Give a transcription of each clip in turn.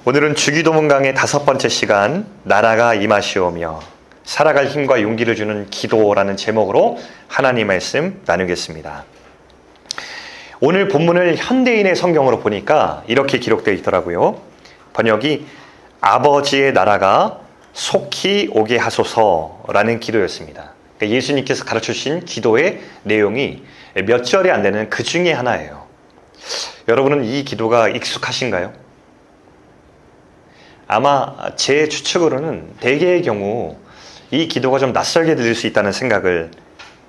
오늘은 주기도문 강의 5번째 시간, 나라가 임하시오며 살아갈 힘과 용기를 주는 기도라는 제목으로 하나님 말씀 나누겠습니다. 오늘 본문을 현대인의 성경으로 보니까 이렇게 기록되어 있더라고요. 번역이 아버지의 나라가 속히 오게 하소서라는 기도였습니다. 그러니까 예수님께서 가르쳐주신 기도의 내용이 몇 절이 안 되는 그 중에 하나예요. 여러분은 이 기도가 익숙하신가요? 아마 제 추측으로는 대개의 경우 이 기도가 좀 낯설게 들릴 수 있다는 생각을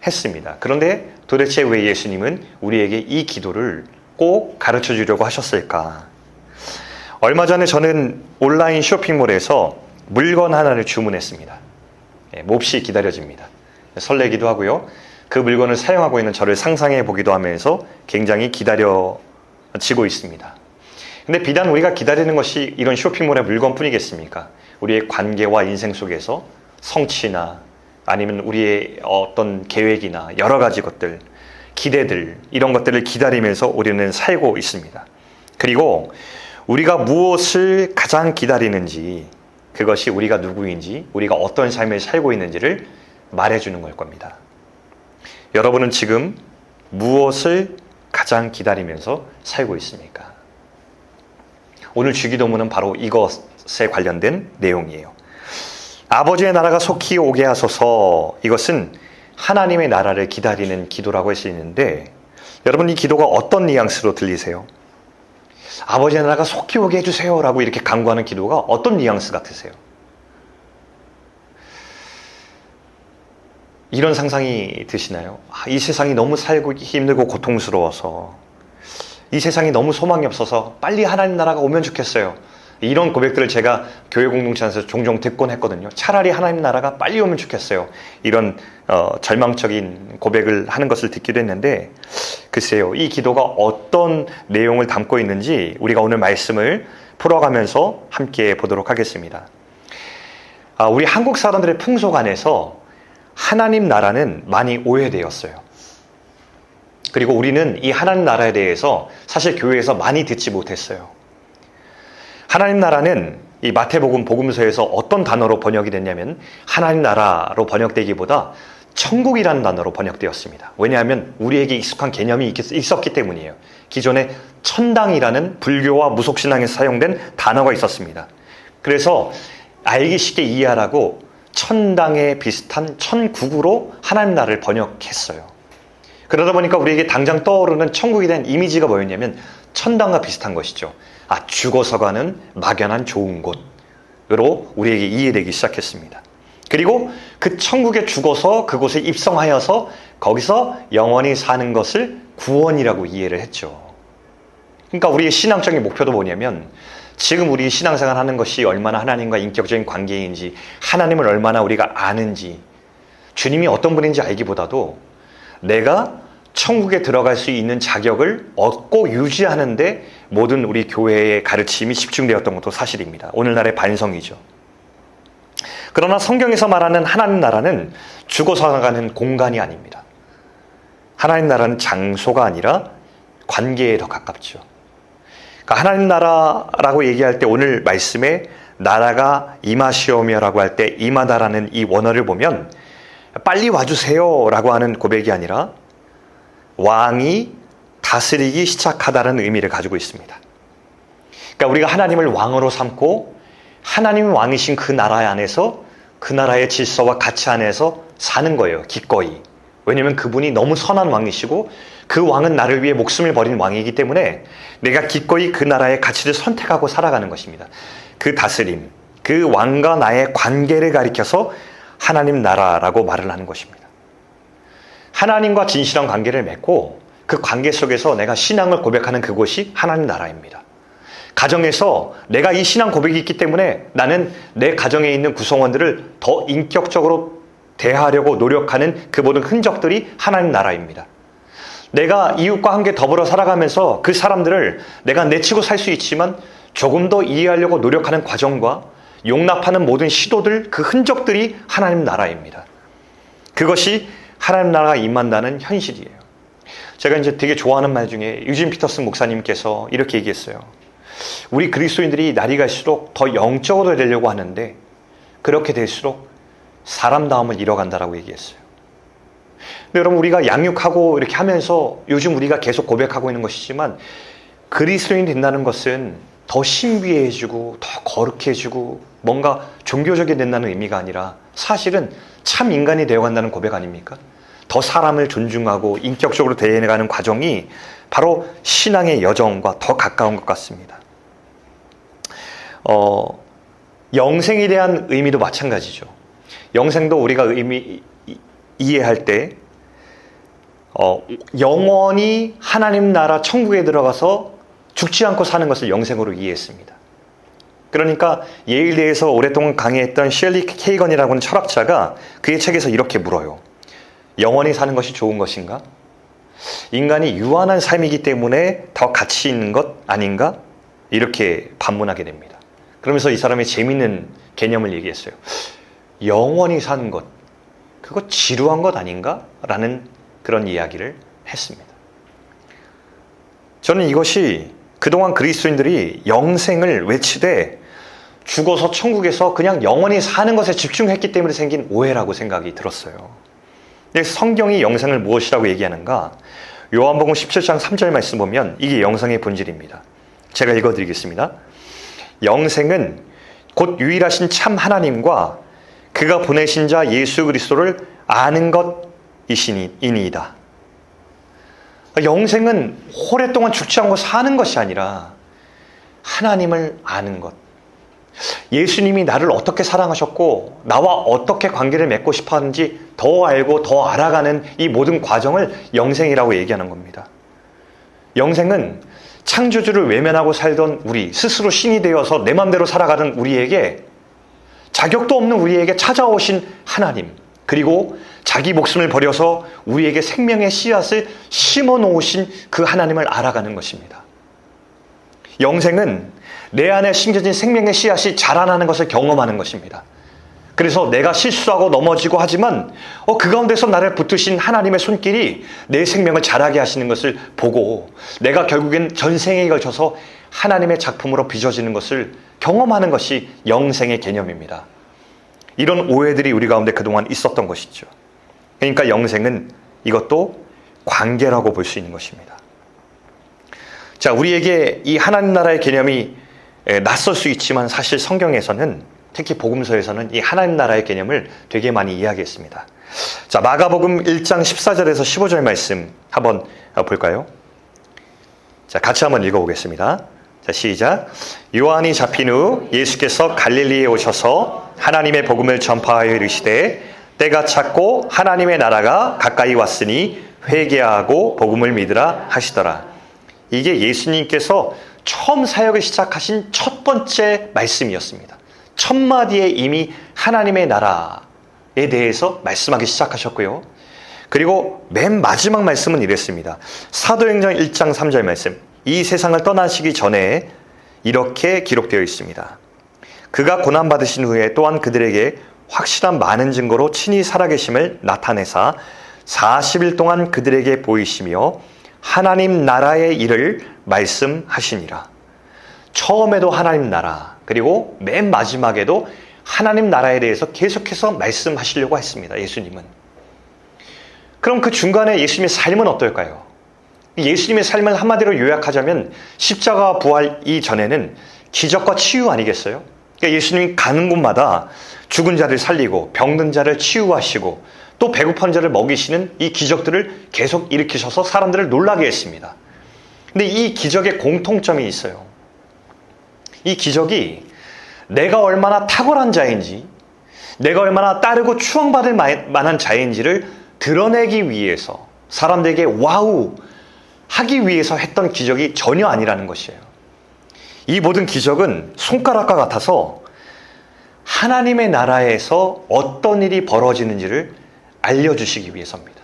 했습니다. 그런데 도대체 왜 예수님은 우리에게 이 기도를 꼭 가르쳐 주려고 하셨을까? 얼마 전에 저는 온라인 쇼핑몰에서 물건 하나를 주문했습니다. 몹시 기다려집니다. 설레기도 하고요. 그 물건을 사용하고 있는 저를 상상해 보기도 하면서 굉장히 기다려지고 있습니다. 근데 비단 우리가 기다리는 것이 이런 쇼핑몰의 물건뿐이겠습니까? 우리의 관계와 인생 속에서 성취나 아니면 우리의 어떤 계획이나 여러 가지 것들, 기대들, 이런 것들을 기다리면서 우리는 살고 있습니다. 그리고 우리가 무엇을 가장 기다리는지, 그것이 우리가 누구인지, 우리가 어떤 삶을 살고 있는지를 말해주는 걸 겁니다. 여러분은 지금 무엇을 가장 기다리면서 살고 있습니까? 오늘 주기도문은 바로 이것에 관련된 내용이에요. 아버지의 나라가 속히 오게 하소서, 이것은 하나님의 나라를 기다리는 기도라고 할 수 있는데, 여러분 이 기도가 어떤 뉘앙스로 들리세요? 아버지의 나라가 속히 오게 해주세요 라고 이렇게 간구하는 기도가 어떤 뉘앙스 같으세요? 이런 상상이 드시나요? 이 세상이 너무 살고 힘들고 고통스러워서, 이 세상이 너무 소망이 없어서 빨리 하나님 나라가 오면 좋겠어요. 이런 고백들을 제가 교회 공동체 안에서 종종 듣곤 했거든요. 차라리 하나님 나라가 빨리 오면 좋겠어요. 이런 절망적인 고백을 하는 것을 듣기도 했는데, 글쎄요, 이 기도가 어떤 내용을 담고 있는지 우리가 오늘 말씀을 풀어가면서 함께 보도록 하겠습니다. 우리 한국 사람들의 풍속 안에서 하나님 나라는 많이 오해되었어요. 그리고 우리는 이 하나님 나라에 대해서 사실 교회에서 많이 듣지 못했어요. 하나님 나라는 이 마태복음 복음서에서 어떤 단어로 번역이 됐냐면 하나님 나라로 번역되기보다 천국이라는 단어로 번역되었습니다. 왜냐하면 우리에게 익숙한 개념이 있었기 때문이에요. 기존에 천당이라는 불교와 무속신앙에서 사용된 단어가 있었습니다. 그래서 알기 쉽게 이해하라고 천당에 비슷한 천국으로 하나님 나라를 번역했어요. 그러다 보니까 우리에게 당장 떠오르는 천국에 대한 이미지가 뭐였냐면 천당과 비슷한 것이죠. 죽어서 가는 막연한 좋은 곳으로 우리에게 이해되기 시작했습니다. 그리고 그 천국에 죽어서 그곳에 입성하여서 거기서 영원히 사는 것을 구원이라고 이해를 했죠. 그러니까 우리의 신앙적인 목표도 뭐냐면 지금 우리 신앙생활 하는 것이 얼마나 하나님과 인격적인 관계인지, 하나님을 얼마나 우리가 아는지, 주님이 어떤 분인지 알기보다도 내가 천국에 들어갈 수 있는 자격을 얻고 유지하는데 모든 우리 교회의 가르침이 집중되었던 것도 사실입니다. 오늘날의 반성이죠. 그러나 성경에서 말하는 하나님 나라는 죽어서 나가는 공간이 아닙니다. 하나님 나라는 장소가 아니라 관계에 더 가깝죠. 그러니까 하나님 나라라고 얘기할 때 오늘 말씀에 나라가 임하시오며라고 할 때 임하다라는 이 원어를 보면 빨리 와주세요 라고 하는 고백이 아니라 왕이 다스리기 시작하다는 의미를 가지고 있습니다. 그러니까 우리가 하나님을 왕으로 삼고 하나님이 왕이신 그 나라 안에서 그 나라의 질서와 가치 안에서 사는 거예요. 기꺼이. 왜냐하면 그분이 너무 선한 왕이시고 그 왕은 나를 위해 목숨을 버린 왕이기 때문에 내가 기꺼이 그 나라의 가치를 선택하고 살아가는 것입니다. 그 다스림, 그 왕과 나의 관계를 가리켜서 하나님 나라라고 말을 하는 것입니다. 하나님과 진실한 관계를 맺고 그 관계 속에서 내가 신앙을 고백하는 그곳이 하나님 나라입니다. 가정에서 내가 이 신앙 고백이 있기 때문에 나는 내 가정에 있는 구성원들을 더 인격적으로 대하려고 노력하는 그 모든 흔적들이 하나님 나라입니다. 내가 이웃과 함께 더불어 살아가면서 그 사람들을 내가 내치고 살 수 있지만 조금 더 이해하려고 노력하는 과정과 용납하는 모든 시도들, 그 흔적들이 하나님 나라입니다. 그것이 하나님 나라가 임한다는 현실이에요. 제가 이제 되게 좋아하는 말 중에 유진 피터슨 목사님께서 이렇게 얘기했어요. 우리 그리스도인들이 날이 갈수록 더 영적으로 되려고 하는데 그렇게 될수록 사람다움을 잃어간다라고 얘기했어요. 근데 여러분, 우리가 양육하고 이렇게 하면서 요즘 우리가 계속 고백하고 있는 것이지만 그리스도인이 된다는 것은 더 신비해지고 더 거룩해지고 뭔가 종교적이 된다는 의미가 아니라 사실은 참 인간이 되어간다는 고백 아닙니까? 더 사람을 존중하고 인격적으로 대해가는 과정이 바로 신앙의 여정과 더 가까운 것 같습니다. 영생에 대한 의미도 마찬가지죠. 영생도 우리가 이해할 때 영원히 하나님 나라 천국에 들어가서 죽지 않고 사는 것을 영생으로 이해했습니다. 그러니까 예일대에서 오랫동안 강의했던 셜리 케이건이라고 하는 철학자가 그의 책에서 이렇게 물어요. 영원히 사는 것이 좋은 것인가? 인간이 유한한 삶이기 때문에 더 가치 있는 것 아닌가? 이렇게 반문하게 됩니다. 그러면서 이 사람이 재밌는 개념을 얘기했어요. 영원히 사는 것, 그거 지루한 것 아닌가? 라는 그런 이야기를 했습니다. 저는 이것이 그동안 그리스도인들이 영생을 외치되 죽어서 천국에서 그냥 영원히 사는 것에 집중했기 때문에 생긴 오해라고 생각이 들었어요. 성경이 영생을 무엇이라고 얘기하는가? 요한복음 17장 3절 말씀 보면 이게 영생의 본질입니다. 제가 읽어드리겠습니다. 영생은 곧 유일하신 참 하나님과 그가 보내신 자 예수 그리스도를 아는 것이니이다. 영생은 오랫동안 죽지 않고 사는 것이 아니라 하나님을 아는 것. 예수님이 나를 어떻게 사랑하셨고 나와 어떻게 관계를 맺고 싶어 하는지 더 알고 더 알아가는 이 모든 과정을 영생이라고 얘기하는 겁니다. 영생은 창조주를 외면하고 살던 우리, 스스로 신이 되어서 내 맘대로 살아가는 우리에게, 자격도 없는 우리에게 찾아오신 하나님, 그리고 자기 목숨을 버려서 우리에게 생명의 씨앗을 심어 놓으신 그 하나님을 알아가는 것입니다. 영생은 내 안에 심겨진 생명의 씨앗이 자라나는 것을 경험하는 것입니다. 그래서 내가 실수하고 넘어지고 하지만 그 가운데서 나를 붙드신 하나님의 손길이 내 생명을 자라게 하시는 것을 보고 내가 결국엔 전생에 걸쳐서 하나님의 작품으로 빚어지는 것을 경험하는 것이 영생의 개념입니다. 이런 오해들이 우리 가운데 그동안 있었던 것이죠. 그러니까 영생은 이것도 관계라고 볼 수 있는 것입니다. 자, 우리에게 이 하나님 나라의 개념이 낯설 수 있지만 사실 성경에서는, 특히 복음서에서는 이 하나님 나라의 개념을 되게 많이 이야기했습니다. 자, 마가복음 1장 14절에서 15절 말씀 한번 볼까요? 자, 같이 한번 읽어보겠습니다. 자, 시작. 요한이 잡힌 후 예수께서 갈릴리에 오셔서 하나님의 복음을 전파하여 이르시되 때가 찼고 하나님의 나라가 가까이 왔으니 회개하고 복음을 믿으라 하시더라. 이게 예수님께서 처음 사역을 시작하신 첫 번째 말씀이었습니다. 첫 마디에 이미 하나님의 나라에 대해서 말씀하기 시작하셨고요. 그리고 맨 마지막 말씀은 이랬습니다. 사도행전 1장 3절 말씀. 이 세상을 떠나시기 전에 이렇게 기록되어 있습니다. 그가 고난받으신 후에 또한 그들에게 확실한 많은 증거로 친히 살아계심을 나타내사 40일 동안 그들에게 보이시며 하나님 나라의 일을 말씀하시니라. 처음에도 하나님 나라, 그리고 맨 마지막에도 하나님 나라에 대해서 계속해서 말씀하시려고 했습니다. 예수님은. 그럼 그 중간에 예수님의 삶은 어떨까요? 예수님의 삶을 한마디로 요약하자면 십자가 부활 이전에는 기적과 치유 아니겠어요? 그러니까 예수님이 가는 곳마다 죽은 자를 살리고 병든 자를 치유하시고 또 배고픈 자를 먹이시는 이 기적들을 계속 일으키셔서 사람들을 놀라게 했습니다. 근데 이 기적의 공통점이 있어요. 이 기적이 내가 얼마나 탁월한 자인지, 내가 얼마나 따르고 추앙받을 만한 자인지를 드러내기 위해서, 사람들에게 와우 하기 위해서 했던 기적이 전혀 아니라는 것이에요. 이 모든 기적은 손가락과 같아서 하나님의 나라에서 어떤 일이 벌어지는지를 알려주시기 위해서입니다.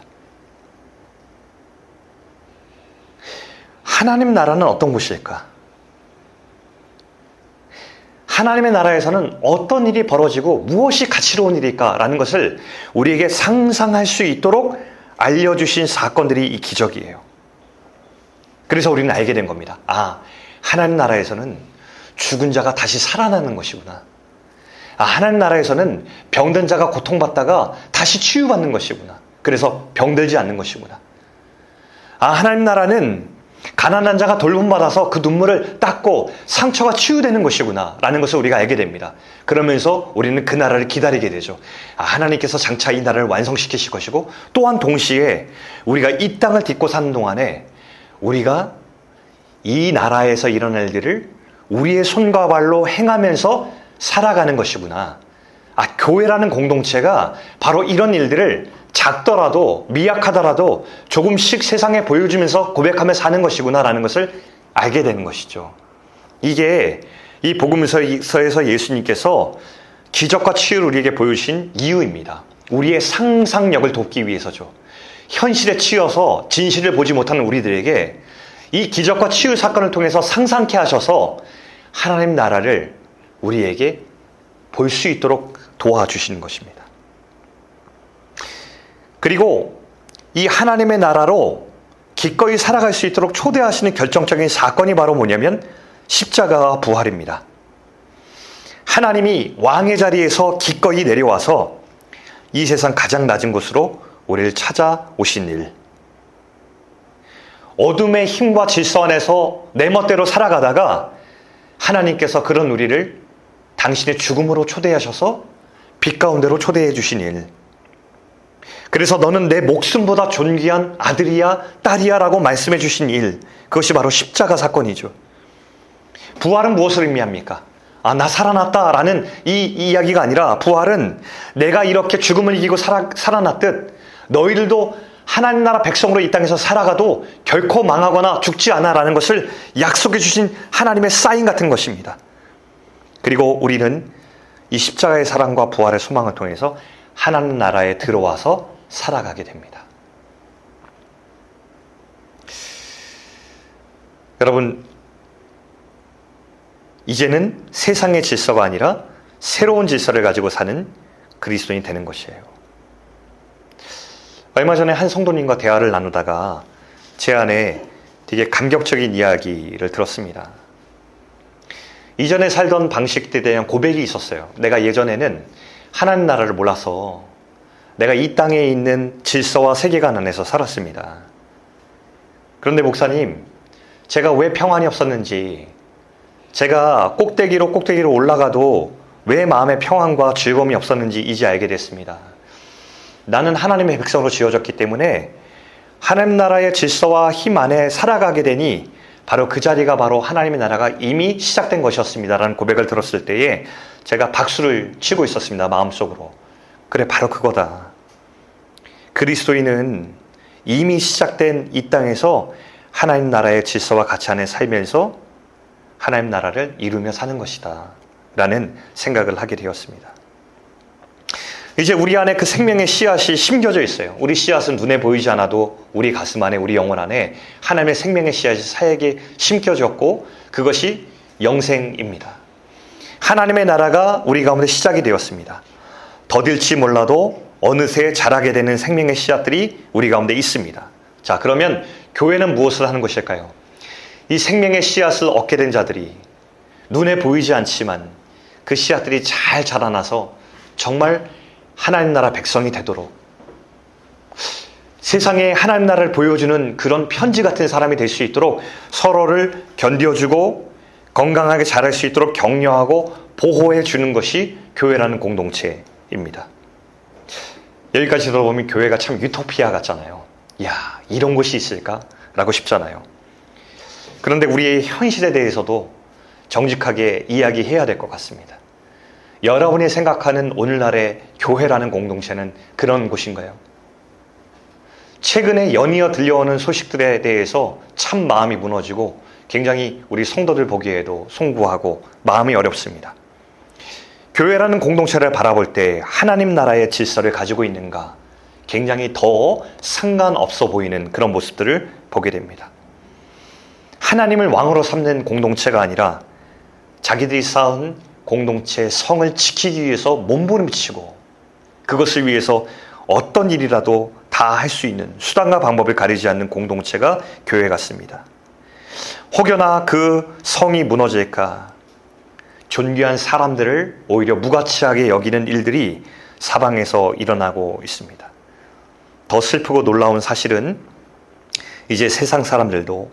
하나님 나라는 어떤 곳일까? 하나님의 나라에서는 어떤 일이 벌어지고 무엇이 가치로운 일일까라는 것을 우리에게 상상할 수 있도록 알려주신 사건들이 이 기적이에요. 그래서 우리는 알게 된 겁니다. 아, 하나님 나라에서는 죽은 자가 다시 살아나는 것이구나. 하나님 나라에서는 병든 자가 고통받다가 다시 치유받는 것이구나. 그래서 병들지 않는 것이구나. 하나님 나라는 가난한 자가 돌봄받아서 그 눈물을 닦고 상처가 치유되는 것이구나 라는 것을 우리가 알게 됩니다. 그러면서 우리는 그 나라를 기다리게 되죠. 하나님께서 장차 이 나라를 완성시키실 것이고, 또한 동시에 우리가 이 땅을 딛고 사는 동안에 우리가 이 나라에서 일어날 일을 우리의 손과 발로 행하면서 살아가는 것이구나. 교회라는 공동체가 바로 이런 일들을 작더라도 미약하더라도 조금씩 세상에 보여주면서 고백하며 사는 것이구나 라는 것을 알게 되는 것이죠. 이게 이 복음서에서 예수님께서 기적과 치유를 우리에게 보여주신 이유입니다. 우리의 상상력을 돕기 위해서죠. 현실에 치여서 진실을 보지 못하는 우리들에게 이 기적과 치유 사건을 통해서 상상케 하셔서 하나님 나라를 우리에게 볼 수 있도록 도와주시는 것입니다. 그리고 이 하나님의 나라로 기꺼이 살아갈 수 있도록 초대하시는 결정적인 사건이 바로 뭐냐면 십자가와 부활입니다. 하나님이 왕의 자리에서 기꺼이 내려와서 이 세상 가장 낮은 곳으로 우리를 찾아오신 일. 어둠의 힘과 질서 안에서 내 멋대로 살아가다가 하나님께서 그런 우리를 당신의 죽음으로 초대하셔서 빛 가운데로 초대해 주신 일. 그래서 너는 내 목숨보다 존귀한 아들이야 딸이야 라고 말씀해 주신 일. 그것이 바로 십자가 사건이죠. 부활은 무엇을 의미합니까? 나 살아났다 라는 이 이야기가 아니라, 부활은 내가 이렇게 죽음을 이기고 살아났듯 너희들도 하나님 나라 백성으로 이 땅에서 살아가도 결코 망하거나 죽지 않아 라는 것을 약속해 주신 하나님의 사인 같은 것입니다. 그리고 우리는 이 십자가의 사랑과 부활의 소망을 통해서 하나님 나라에 들어와서 살아가게 됩니다. 여러분, 이제는 세상의 질서가 아니라 새로운 질서를 가지고 사는 그리스도인이 되는 것이에요. 얼마 전에 한 성도님과 대화를 나누다가 제 안에 되게 감격적인 이야기를 들었습니다. 이전에 살던 방식에 대한 고백이 있었어요. 내가 예전에는 하나님 나라를 몰라서 내가 이 땅에 있는 질서와 세계관 안에서 살았습니다. 그런데 목사님, 제가 왜 평안이 없었는지, 제가 꼭대기로 올라가도 왜 마음의 평안과 즐거움이 없었는지 이제 알게 됐습니다. 나는 하나님의 백성으로 지어졌기 때문에 하나님 나라의 질서와 힘 안에 살아가게 되니 바로 그 자리가 바로 하나님의 나라가 이미 시작된 것이었습니다 라는 고백을 들었을 때에 제가 박수를 치고 있었습니다. 마음속으로. 그래, 바로 그거다. 그리스도인은 이미 시작된 이 땅에서 하나님 나라의 질서와 가치 안에 살면서 하나님 나라를 이루며 사는 것이다 라는 생각을 하게 되었습니다. 이제 우리 안에 그 생명의 씨앗이 심겨져 있어요. 우리 씨앗은 눈에 보이지 않아도 우리 가슴 안에, 우리 영혼 안에 하나님의 생명의 씨앗이 사에게 심겨졌고, 그것이 영생입니다. 하나님의 나라가 우리 가운데 시작이 되었습니다. 더딜지 몰라도 어느새 자라게 되는 생명의 씨앗들이 우리 가운데 있습니다. 자, 그러면 교회는 무엇을 하는 것일까요? 이 생명의 씨앗을 얻게 된 자들이 눈에 보이지 않지만 그 씨앗들이 잘 자라나서 정말 하나님 나라 백성이 되도록, 세상에 하나님 나라를 보여주는 그런 편지 같은 사람이 될 수 있도록 서로를 견뎌주고 건강하게 자랄 수 있도록 격려하고 보호해 주는 것이 교회라는 공동체입니다. 여기까지 들어보면 교회가 참 유토피아 같잖아요. 이야, 이런 곳이 있을까? 라고 싶잖아요. 그런데 우리의 현실에 대해서도 정직하게 이야기해야 될 것 같습니다. 여러분이 생각하는 오늘날의 교회라는 공동체는 그런 곳인가요? 최근에 연이어 들려오는 소식들에 대해서 참 마음이 무너지고 굉장히 우리 성도들 보기에도 송구하고 마음이 어렵습니다. 교회라는 공동체를 바라볼 때 하나님 나라의 질서를 가지고 있는가, 굉장히 더 상관없어 보이는 그런 모습들을 보게 됩니다. 하나님을 왕으로 삼는 공동체가 아니라 자기들이 쌓은 공동체의 성을 지키기 위해서 몸부림치고 그것을 위해서 어떤 일이라도 다 할 수 있는 수단과 방법을 가리지 않는 공동체가 교회 같습니다. 혹여나 그 성이 무너질까, 존귀한 사람들을 오히려 무가치하게 여기는 일들이 사방에서 일어나고 있습니다. 더 슬프고 놀라운 사실은 이제 세상 사람들도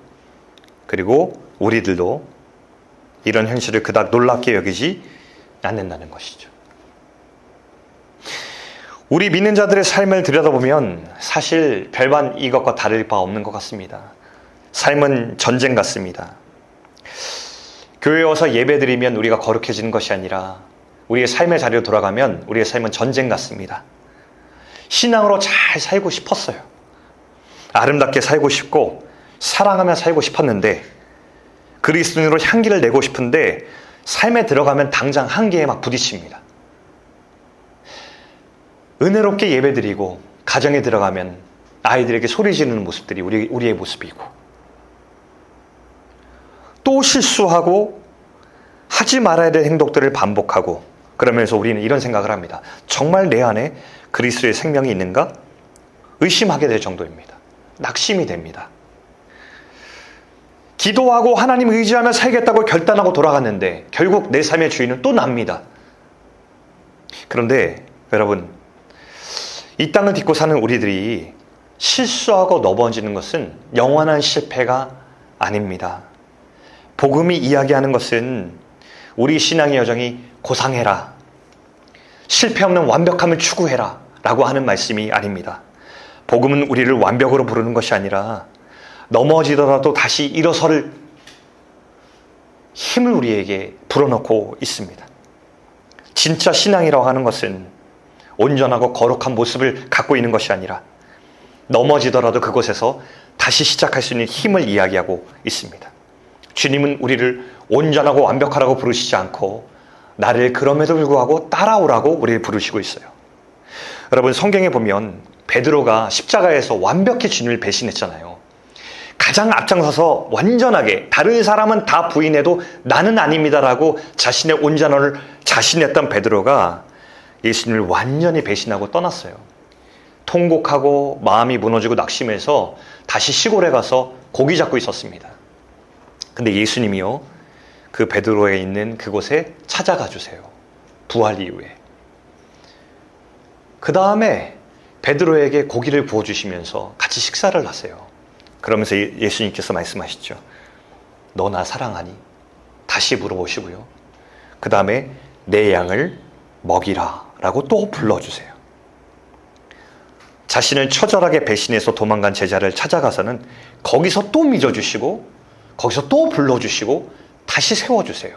그리고 우리들도 이런 현실을 그닥 놀랍게 여기지 않는다는 것이죠. 우리 믿는 자들의 삶을 들여다보면 사실 별반 이것과 다를 바 없는 것 같습니다. 삶은 전쟁 같습니다. 교회에 와서 예배드리면 우리가 거룩해지는 것이 아니라 우리의 삶의 자리로 돌아가면 우리의 삶은 전쟁 같습니다. 신앙으로 잘 살고 싶었어요. 아름답게 살고 싶고 사랑하며 살고 싶었는데 그리스도인으로 향기를 내고 싶은데 삶에 들어가면 당장 한계에 막 부딪힙니다. 은혜롭게 예배드리고 가정에 들어가면 아이들에게 소리 지르는 모습들이 우리의 모습이고 또 실수하고 하지 말아야 될 행동들을 반복하고 그러면서 우리는 이런 생각을 합니다. 정말 내 안에 그리스도의 생명이 있는가? 의심하게 될 정도입니다. 낙심이 됩니다. 기도하고 하나님 의지하며 살겠다고 결단하고 돌아갔는데 결국 내 삶의 주인은 또 납니다. 그런데 여러분, 이 땅을 딛고 사는 우리들이 실수하고 넘어지는 것은 영원한 실패가 아닙니다. 복음이 이야기하는 것은 우리 신앙의 여정이 고상해라, 실패 없는 완벽함을 추구해라 라고 하는 말씀이 아닙니다. 복음은 우리를 완벽으로 부르는 것이 아니라 넘어지더라도 다시 일어설 힘을 우리에게 불어넣고 있습니다. 진짜 신앙이라고 하는 것은 온전하고 거룩한 모습을 갖고 있는 것이 아니라 넘어지더라도 그곳에서 다시 시작할 수 있는 힘을 이야기하고 있습니다. 주님은 우리를 온전하고 완벽하라고 부르시지 않고 나를 그럼에도 불구하고 따라오라고 우리를 부르시고 있어요. 여러분, 성경에 보면 베드로가 십자가에서 완벽히 주님을 배신했잖아요. 가장 앞장서서 완전하게 다른 사람은 다 부인해도 나는 아닙니다라고 자신의 온전함을 자신했던 베드로가 예수님을 완전히 배신하고 떠났어요. 통곡하고 마음이 무너지고 낙심해서 다시 시골에 가서 고기 잡고 있었습니다. 근데 예수님이요, 그 베드로에 있는 그곳에 찾아가 주세요. 부활 이후에. 그 다음에 베드로에게 고기를 부어주시면서 같이 식사를 하세요. 그러면서 예수님께서 말씀하시죠. 너 나 사랑하니? 다시 물어보시고요. 그 다음에 내 양을 먹이라 라고 또 불러주세요. 자신을 처절하게 배신해서 도망간 제자를 찾아가서는 거기서 또 믿어주시고 거기서 또 불러주시고 다시 세워주세요.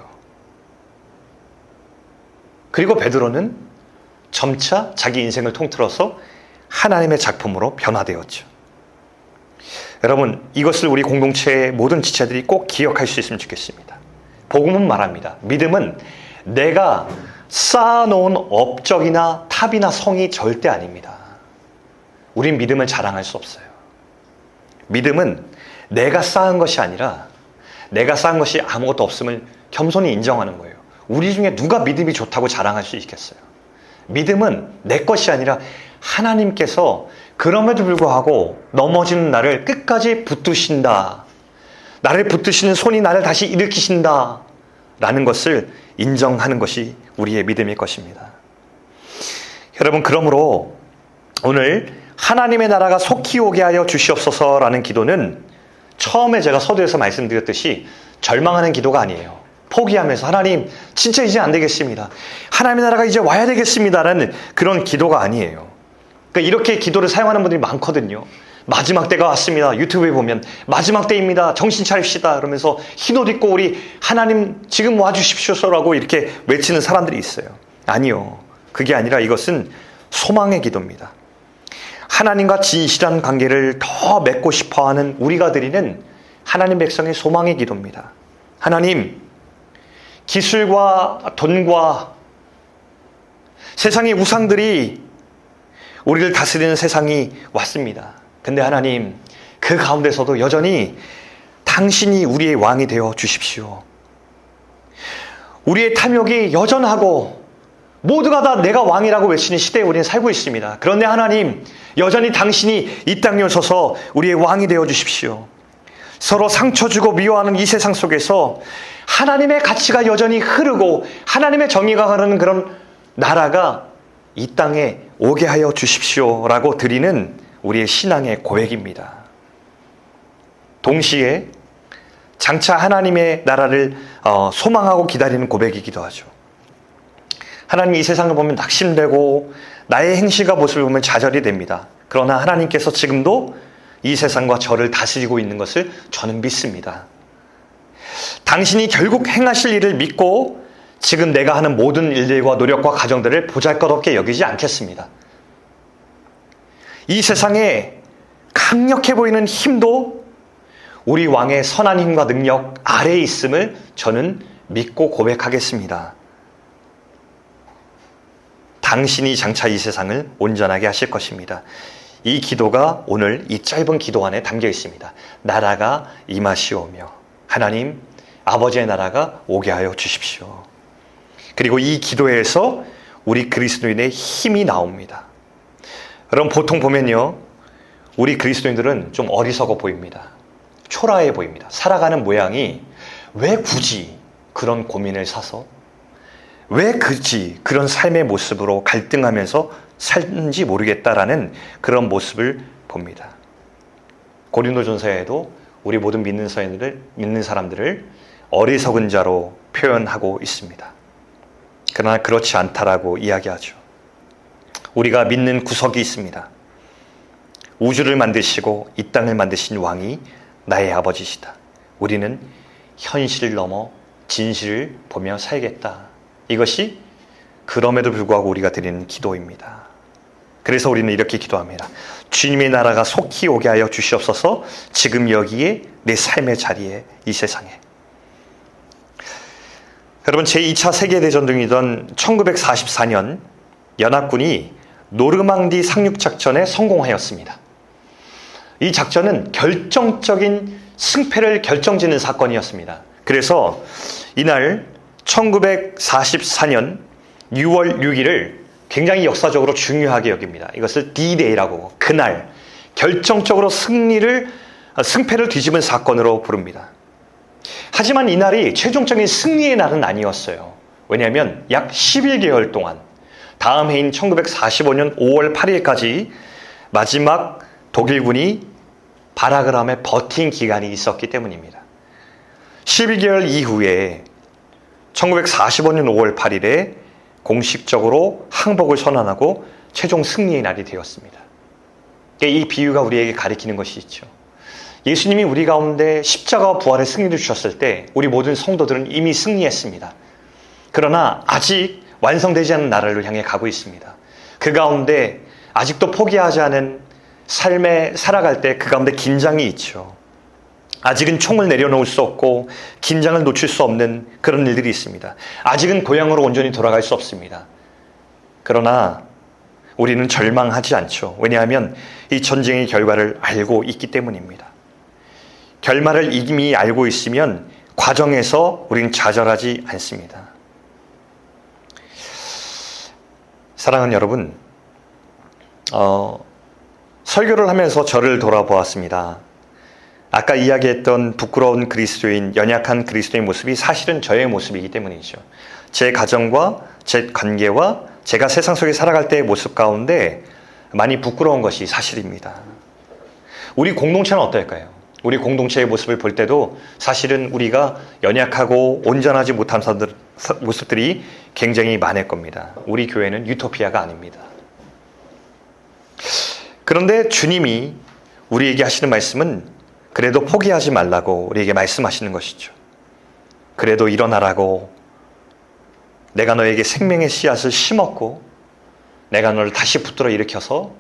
그리고 베드로는 점차 자기 인생을 통틀어서 하나님의 작품으로 변화되었죠. 여러분, 이것을 우리 공동체의 모든 지체들이 꼭 기억할 수 있으면 좋겠습니다. 복음은 말합니다. 믿음은 내가 쌓아놓은 업적이나 탑이나 성이 절대 아닙니다. 우린 믿음을 자랑할 수 없어요. 믿음은 내가 쌓은 것이 아니라 내가 쌓은 것이 아무것도 없음을 겸손히 인정하는 거예요. 우리 중에 누가 믿음이 좋다고 자랑할 수 있겠어요? 믿음은 내 것이 아니라 하나님께서 그럼에도 불구하고 넘어지는 나를 끝까지 붙드신다. 나를 붙드시는 손이 나를 다시 일으키신다. 라는 것을 인정하는 것이 우리의 믿음일 것입니다. 여러분, 그러므로 오늘 하나님의 나라가 속히 오게 하여 주시옵소서라는 기도는 처음에 제가 서두에서 말씀드렸듯이 절망하는 기도가 아니에요. 포기하면서 하나님 진짜 이제 안 되겠습니다. 하나님의 나라가 이제 와야 되겠습니다라는 그런 기도가 아니에요. 그러니까 이렇게 기도를 사용하는 분들이 많거든요. 마지막 때가 왔습니다. 유튜브에 보면 마지막 때입니다. 정신 차립시다. 그러면서 흰옷 입고 우리 하나님 지금 와주십시오라고 이렇게 외치는 사람들이 있어요. 아니요. 그게 아니라 이것은 소망의 기도입니다. 하나님과 진실한 관계를 더 맺고 싶어하는 우리가 드리는 하나님 백성의 소망의 기도입니다. 하나님, 기술과 돈과 세상의 우상들이 우리를 다스리는 세상이 왔습니다. 근데 하나님, 그 가운데서도 여전히 당신이 우리의 왕이 되어 주십시오. 우리의 탐욕이 여전하고 모두가 다 내가 왕이라고 외치는 시대에 우리는 살고 있습니다. 그런데 하나님, 여전히 당신이 이 땅에 오셔서 우리의 왕이 되어 주십시오. 서로 상처 주고 미워하는 이 세상 속에서 하나님의 가치가 여전히 흐르고 하나님의 정의가 흐르는 그런 나라가 이 땅에 오게 하여 주십시오라고 드리는 우리의 신앙의 고백입니다. 동시에 장차 하나님의 나라를 소망하고 기다리는 고백이기도 하죠. 하나님 이 세상을 보면 낙심되고 나의 행실과 모습을 보면 좌절이 됩니다. 그러나 하나님께서 지금도 이 세상과 저를 다스리고 있는 것을 저는 믿습니다. 당신이 결국 행하실 일을 믿고 지금 내가 하는 모든 일들과 노력과 과정들을 보잘것없게 여기지 않겠습니다. 이 세상에 강력해 보이는 힘도 우리 왕의 선한 힘과 능력 아래에 있음을 저는 믿고 고백하겠습니다. 당신이 장차 이 세상을 온전하게 하실 것입니다. 이 기도가 오늘 이 짧은 기도 안에 담겨 있습니다. 나라가 임하시오며 하나님 아버지의 나라가 오게 하여 주십시오. 그리고 이 기도에서 우리 그리스도인의 힘이 나옵니다. 여러분 보통 보면요, 우리 그리스도인들은 좀 어리석어 보입니다. 초라해 보입니다. 살아가는 모양이 왜 굳이 그런 고민을 사서 왜 굳이 그런 삶의 모습으로 갈등하면서 살는지 모르겠다라는 그런 모습을 봅니다. 고린도전서에도 우리 모든 믿는 사람들을 어리석은 자로 표현하고 있습니다. 그러나 그렇지 않다라고 이야기하죠. 우리가 믿는 구석이 있습니다. 우주를 만드시고 이 땅을 만드신 왕이 나의 아버지시다. 우리는 현실을 넘어 진실을 보며 살겠다. 이것이 그럼에도 불구하고 우리가 드리는 기도입니다. 그래서 우리는 이렇게 기도합니다. 주님의 나라가 속히 오게 하여 주시옵소서. 지금 여기에 내 삶의 자리에 이 세상에. 여러분 제2차 세계대전 중이던 1944년 연합군이 노르망디 상륙작전에 성공하였습니다. 이 작전은 결정적인 승패를 결정짓는 사건이었습니다. 그래서 이날 1944년 6월 6일을 굉장히 역사적으로 중요하게 여깁니다. 이것을 D-Day라고 그날 결정적으로 승패를 뒤집은 사건으로 부릅니다. 하지만 이날이 최종적인 승리의 날은 아니었어요. 왜냐하면 약 11개월 동안 다음 해인 1945년 5월 8일까지 마지막 독일군이 발악을 하며 버틴 기간이 있었기 때문입니다. 12개월 이후에 1945년 5월 8일에 공식적으로 항복을 선언하고 최종 승리의 날이 되었습니다. 이 비유가 우리에게 가리키는 것이 있죠. 예수님이 우리 가운데 십자가와 부활의 승리를 주셨을 때 우리 모든 성도들은 이미 승리했습니다. 그러나 아직 완성되지 않은 나라를 향해 가고 있습니다. 그 가운데 아직도 포기하지 않은 삶에 살아갈 때 그 가운데 긴장이 있죠. 아직은 총을 내려놓을 수 없고 긴장을 놓칠 수 없는 그런 일들이 있습니다. 아직은 고향으로 온전히 돌아갈 수 없습니다. 그러나 우리는 절망하지 않죠. 왜냐하면 이 전쟁의 결과를 알고 있기 때문입니다. 결말을 이미 알고 있으면 과정에서 우리는 좌절하지 않습니다. 사랑하는 여러분, 설교를 하면서 저를 돌아보았습니다. 아까 이야기했던 부끄러운 그리스도인, 연약한 그리스도인 모습이 사실은 저의 모습이기 때문이죠. 제 가정과 제 관계와 제가 세상 속에 살아갈 때의 모습 가운데 많이 부끄러운 것이 사실입니다. 우리 공동체는 어떨까요? 우리 공동체의 모습을 볼 때도 사실은 우리가 연약하고 온전하지 못한 모습들이 굉장히 많을 겁니다. 우리 교회는 유토피아가 아닙니다. 그런데 주님이 우리에게 하시는 말씀은 그래도 포기하지 말라고 우리에게 말씀하시는 것이죠. 그래도 일어나라고, 내가 너에게 생명의 씨앗을 심었고 내가 너를 다시 붙들어 일으켜서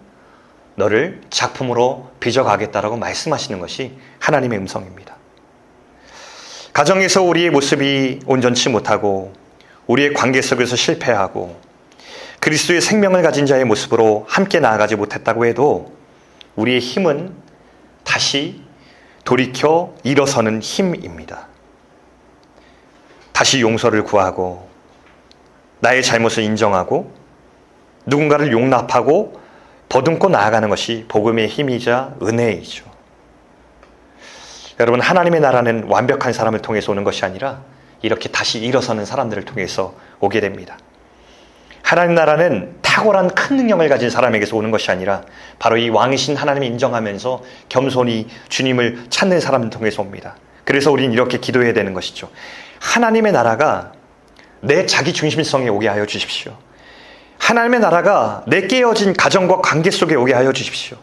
너를 작품으로 빚어가겠다라고 말씀하시는 것이 하나님의 음성입니다. 가정에서 우리의 모습이 온전치 못하고 우리의 관계 속에서 실패하고 그리스도의 생명을 가진 자의 모습으로 함께 나아가지 못했다고 해도 우리의 힘은 다시 돌이켜 일어서는 힘입니다. 다시 용서를 구하고 나의 잘못을 인정하고 누군가를 용납하고 더듬고 나아가는 것이 복음의 힘이자 은혜이죠. 여러분, 하나님의 나라는 완벽한 사람을 통해서 오는 것이 아니라 이렇게 다시 일어서는 사람들을 통해서 오게 됩니다. 하나님 나라는 탁월한 큰 능력을 가진 사람에게서 오는 것이 아니라 바로 이 왕이신 하나님을 인정하면서 겸손히 주님을 찾는 사람을 통해서 옵니다. 그래서 우리는 이렇게 기도해야 되는 것이죠. 하나님의 나라가 내 자기 중심성에 오게 하여 주십시오. 하나님의 나라가 내 깨어진 가정과 관계 속에 오게 하여 주십시오.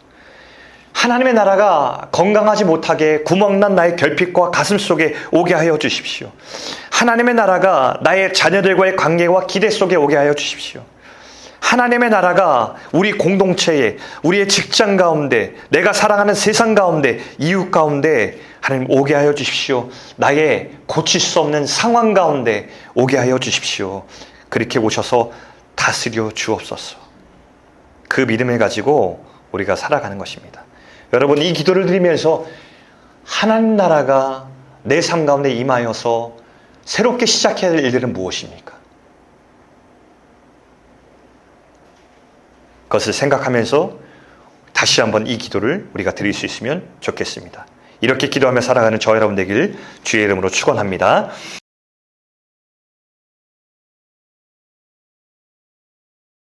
하나님의 나라가 건강하지 못하게 구멍난 나의 결핍과 가슴 속에 오게 하여 주십시오. 하나님의 나라가 나의 자녀들과의 관계와 기대 속에 오게 하여 주십시오. 하나님의 나라가 우리 공동체에, 우리의 직장 가운데, 내가 사랑하는 세상 가운데, 이웃 가운데 하나님 오게 하여 주십시오. 나의 고칠 수 없는 상황 가운데 오게 하여 주십시오. 그렇게 오셔서 다스려 주옵소서. 그 믿음을 가지고 우리가 살아가는 것입니다. 여러분, 이 기도를 드리면서 하나님 나라가 내 삶 가운데 임하여서 새롭게 시작해야 할 일들은 무엇입니까? 그것을 생각하면서 다시 한번 이 기도를 우리가 드릴 수 있으면 좋겠습니다. 이렇게 기도하며 살아가는 저 여러분 되길 주의 이름으로 축원합니다.